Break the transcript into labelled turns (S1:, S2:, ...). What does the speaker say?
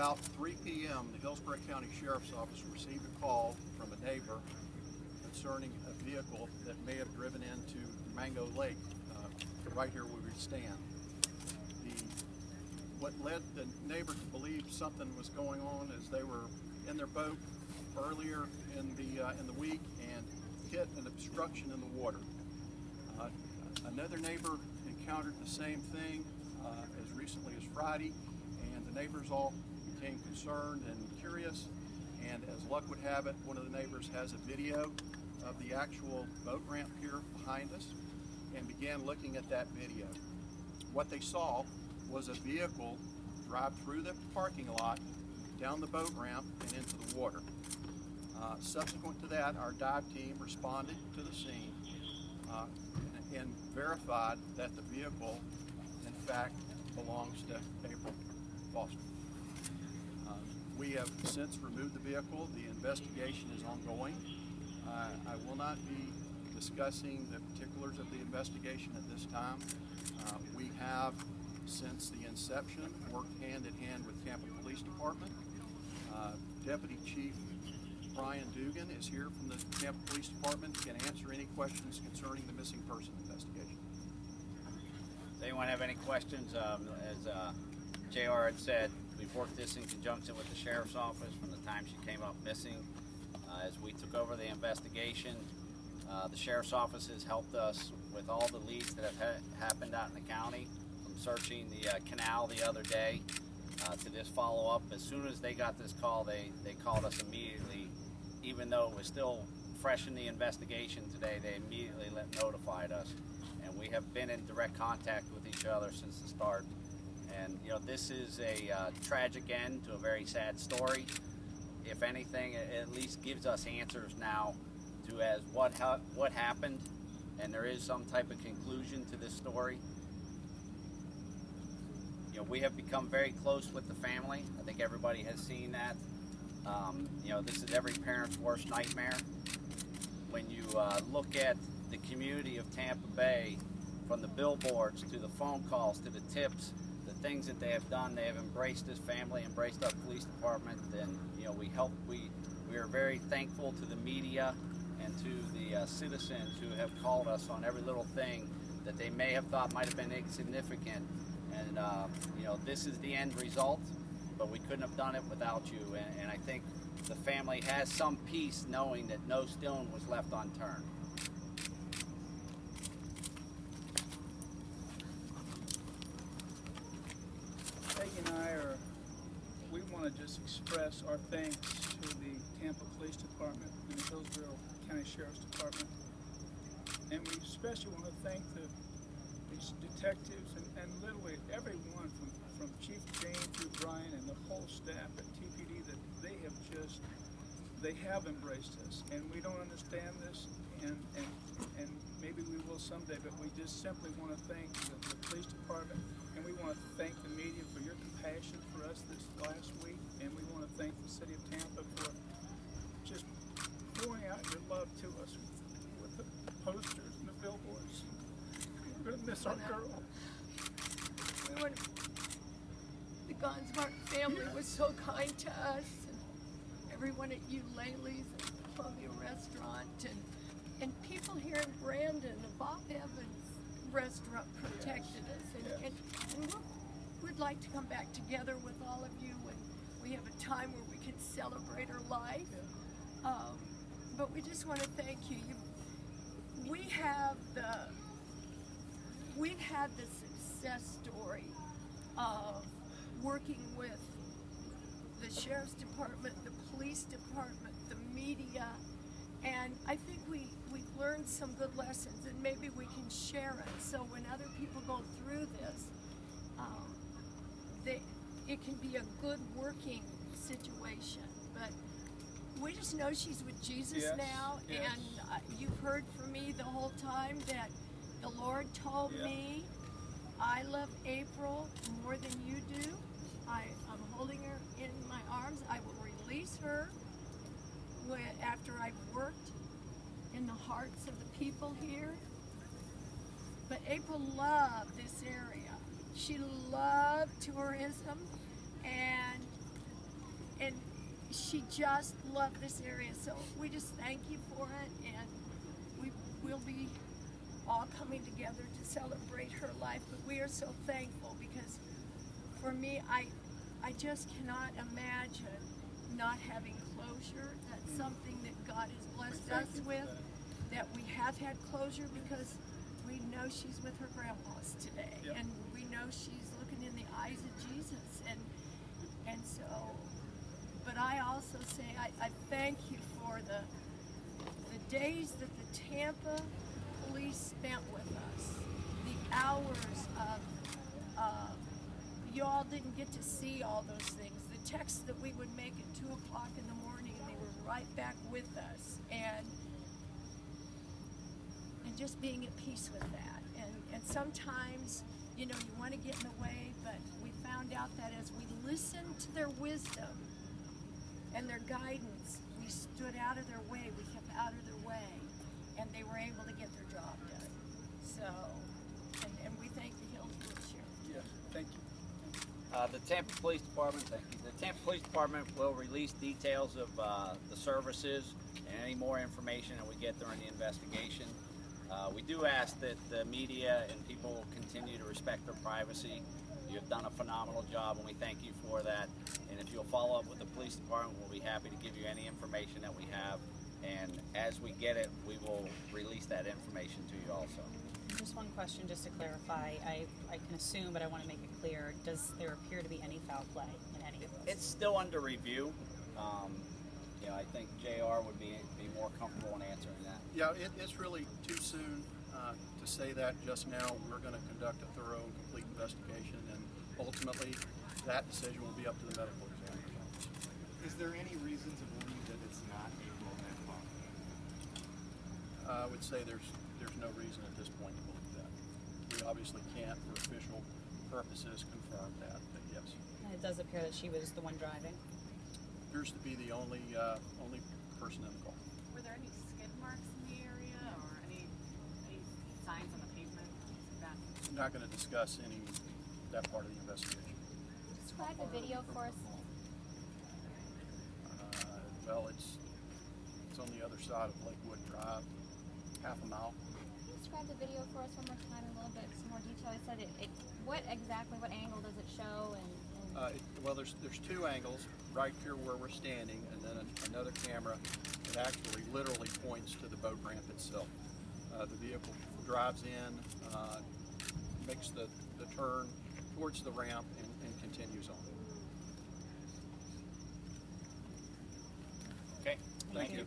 S1: about 3 p.m., the Hillsborough County Sheriff's Office received a call from a neighbor concerning a vehicle that may have driven into Mango Lake, right here where we stand. What led the neighbor to believe something was going on is they were in their boat earlier in the week and hit an obstruction in the water. Another neighbor encountered the same thing as recently as Friday, and the neighbors all became concerned and curious, and as luck would have it, one of the neighbors has a video of the actual boat ramp here behind us and began looking at that video. What they saw was a vehicle drive through the parking lot, down the boat ramp, and into the water. Subsequent to that, our dive team responded to the scene and verified that the vehicle, in fact, belongs to Apryl Foster. We have since removed the vehicle. The investigation is ongoing. I will not be discussing the particulars of the investigation at this time. We have, since the inception, worked hand in hand with Tampa Police Department. Deputy Chief Brian Dugan is here from the Tampa Police Department. He can answer any questions concerning the missing person investigation.
S2: Does anyone have any questions? As JR had said, we've worked this in conjunction with the Sheriff's Office from the time she came up missing. As we took over the investigation, the Sheriff's Office has helped us with all the leads that have happened out in the county, from searching the canal the other day to this follow-up. As soon as they got this call, they called us immediately. Even though it was still fresh in the investigation today, they immediately notified us. And we have been in direct contact with each other since the start. And this is a tragic end to a very sad story. If anything, it at least gives us answers now to as what happened, and there is some type of conclusion to this story. We have become very close with the family. I think everybody has seen that. This is every parent's worst nightmare. When you look at the community of Tampa Bay, from the billboards to the phone calls to the tips, the things that they have done, they have embraced this family, embraced our police department, and we are very thankful to the media and to the citizens who have called us on every little thing that they may have thought might have been insignificant. And this is the end result, but we couldn't have done it without you. And I think the family has some peace knowing that no stone was left unturned.
S3: Peggy and I we want to just express our thanks to the Tampa Police Department and the Hillsborough County Sheriff's Department. And we especially want to thank these detectives and literally everyone from Chief Jane through Brian and the whole staff at TPD, that they have embraced us. And we don't understand this, and maybe we will someday, but we just simply want to thank the police department, and we want to thank the media for your compassion for us this last week, and we want to thank the city of Tampa for just pouring out your love to us with the posters and the billboards. We're going to miss our girl.
S4: The Gonsmark family was so kind to us, and everyone at Eulaley's and Columbia Restaurant, and people here in Brandon, the Bob Evans restaurant protected us, and we'd like to come back together with all of you when we have a time where we can celebrate our life. But we just want to thank you. We've had the success story of working with the Sheriff's Department, the Police Department, the media, and I think we've learned some good lessons, and maybe we can share it, so when other people go through this, it can be a good working situation. But we just know she's with Jesus now, and you've heard from me the whole time that the Lord told me, I love Apryl more than you do. I'm holding her in my arms. I will release her after I've worked in the hearts of the people here. But Apryl loved this area. She loved tourism, and she just loved this area. So we just thank you for it, and we'll be all coming together to celebrate her life. But we are so thankful because for me, I just cannot imagine not having closure. That's something that God has blessed us with, that we have had closure because we know she's with her grandpas today.
S3: Yep.
S4: And we know she's looking in the eyes of Jesus. And so, but I also say I thank you for the days that the Tampa police spent with us, the hours of, you all didn't get to see all those things. The texts that we would make at 2 o'clock in the morning, and they were right back with us, and just being at peace with that. And sometimes, you know, you want to get in the way, but we found out that as we listened to their wisdom and their guidance, we stood out of their way, we kept out of their way, and they were able to get their job done. So, and we thank the Hillsborough Sheriff.
S3: Yeah, thank you.
S2: The Tampa Police Department, thank you. The Tampa Police Department will release details of the services and any more information that we get during the investigation. We do ask that the media and people continue to respect their privacy. You've done a phenomenal job, and we thank you for that. And if you'll follow up with the police department, we'll be happy to give you any information that we have. And as we get it, we will release that information to you also.
S5: Just one question, just to clarify. I can assume, but I want to make it clear. Does there appear to be any foul play in any of this?
S2: It's still under review. You know, I think JR would be more comfortable in answering that.
S1: Yeah, it's really too soon to say that just now. We're going to conduct a thorough and complete investigation, and ultimately that decision will be up to the medical examiner's office.
S6: Is there any reason to believe that it's not Apryl and Bob?
S1: I would say there's no reason at this point to believe that. We obviously can't, for official purposes, confirm that, but yes.
S5: And it does appear that she was the one driving.
S1: Appears to be the only person in the car.
S7: Were there any skid marks in the area or any signs on the pavement?
S1: I'm not going to discuss that part of the investigation.
S8: Describe the video for us.
S1: Well, it's on the other side of Lakewood Drive, half a mile.
S8: Can you describe the video for us one more time in a little bit, some more detail? I said what angle does it show?
S1: Well, there's two angles, right here where we're standing, and then another camera that actually literally points to the boat ramp itself. The vehicle drives in, makes the turn towards the ramp, and continues on.
S2: Okay,
S5: Thank you.